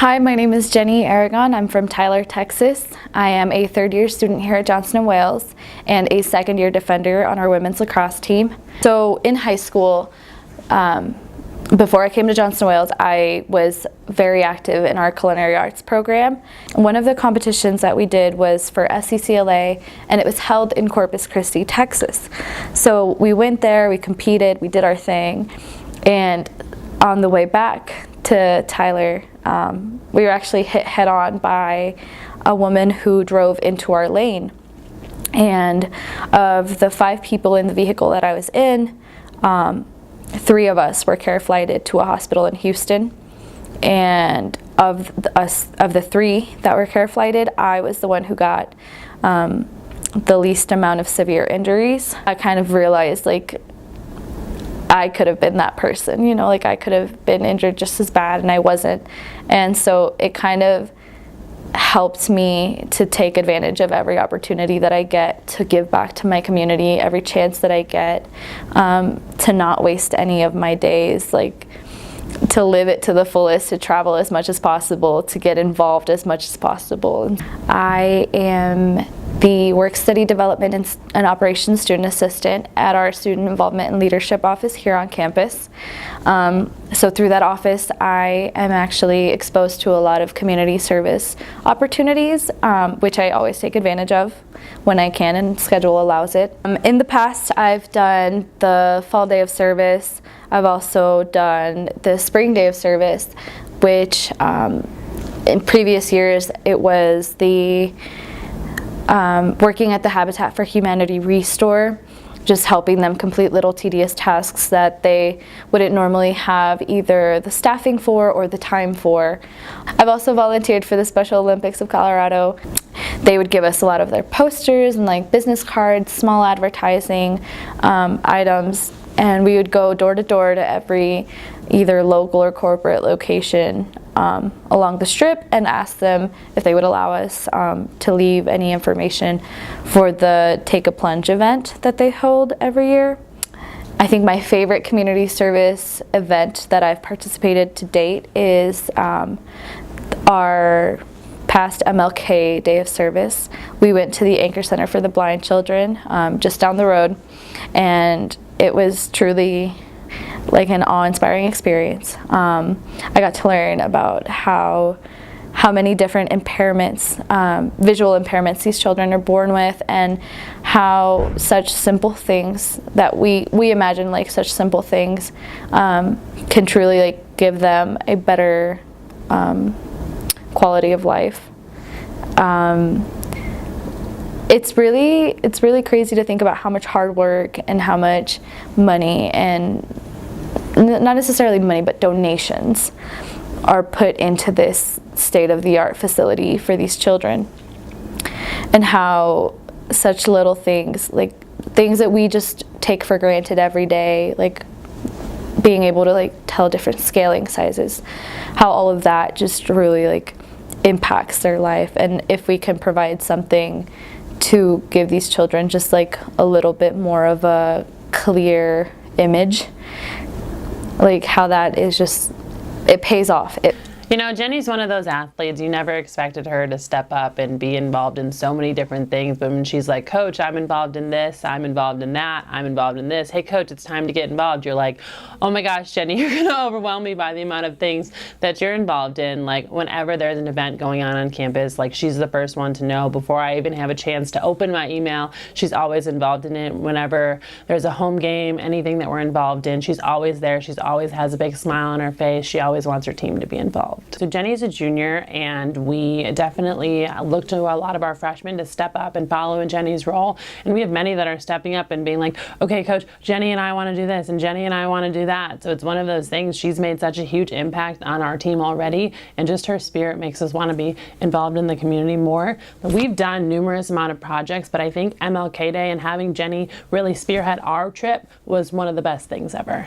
Hi, my name is Jenni Aragon. I'm from Tyler, Texas. I am a third-year student here at Johnson & Wales and a second-year defender on our women's lacrosse team. So in high school, before I came to Johnson & Wales, I was very active in our culinary arts program. One of the competitions that we did was for SCCLA, and it was held in Corpus Christi, Texas. So we went there, we competed, we did our thing, and on the way back to Tyler, we were actually hit head-on by a woman who drove into our lane. And of the 5 people in the vehicle that I was in, 3 of us were care flighted to a hospital in Houston. And of the 3 that were care flighted, I was the one who got the least amount of severe injuries. I kind of realized, like, I could have been that person, you know, like I could have been injured just as bad and I wasn't. And so it kind of helped me to take advantage of every opportunity that I get to give back to my community, every chance that I get, to not waste any of my days, like to live it to the fullest, to travel as much as possible, to get involved as much as possible. I am the Work Study Development and Operations Student Assistant at our Student Involvement and Leadership Office here on campus. So through that office, I am actually exposed to a lot of community service opportunities, which I always take advantage of when I can and schedule allows it. In the past, I've done the Fall Day of Service. I've also done the Spring Day of Service, which in previous years it was the working at the Habitat for Humanity Restore, just helping them complete little tedious tasks that they wouldn't normally have either the staffing for or the time for. I've also volunteered for the Special Olympics of Colorado. They would give us a lot of their posters and like business cards, small advertising items, and we would go door to door to every either local or corporate location along the strip and ask them if they would allow us to leave any information for the Take a Plunge event that they hold every year. I think my favorite community service event that I've participated to date is our past MLK Day of Service. We went to the Anchor Center for the Blind Children just down the road, and it was truly like an awe-inspiring experience. I got to learn about how many different impairments, visual impairments these children are born with, and how such simple things that we imagine like such simple things can truly like give them a better quality of life. It's really crazy to think about how much hard work and how much money, and not necessarily money, but donations are put into this state-of-the-art facility for these children, and how such little things, like things that we just take for granted every day, like being able to like tell different scaling sizes, how all of that just really like impacts their life. And if we can provide something to give these children just like a little bit more of a clear image, like how that is just, it pays off. You know, Jenni's one of those athletes, you never expected her to step up and be involved in so many different things, but when she's like, Coach, I'm involved in this, I'm involved in that, I'm involved in this, hey Coach, it's time to get involved, you're like, oh my gosh, Jenni, you're going to overwhelm me by the amount of things that you're involved in. Like whenever there's an event going on campus, like she's the first one to know before I even have a chance to open my email. She's always involved in it. Whenever there's a home game, anything that we're involved in, she's always there. She's always has a big smile on her face. She always wants her team to be involved. So Jenni's a junior, and we definitely look to a lot of our freshmen to step up and follow in Jenni's role. And we have many that are stepping up and being like, okay, Coach, Jenni and I want to do this, and Jenni and I want to do that. So it's one of those things. She's made such a huge impact on our team already, and just her spirit makes us want to be involved in the community more. We've done numerous amount of projects, but I think MLK Day and having Jenni really spearhead our trip was one of the best things ever.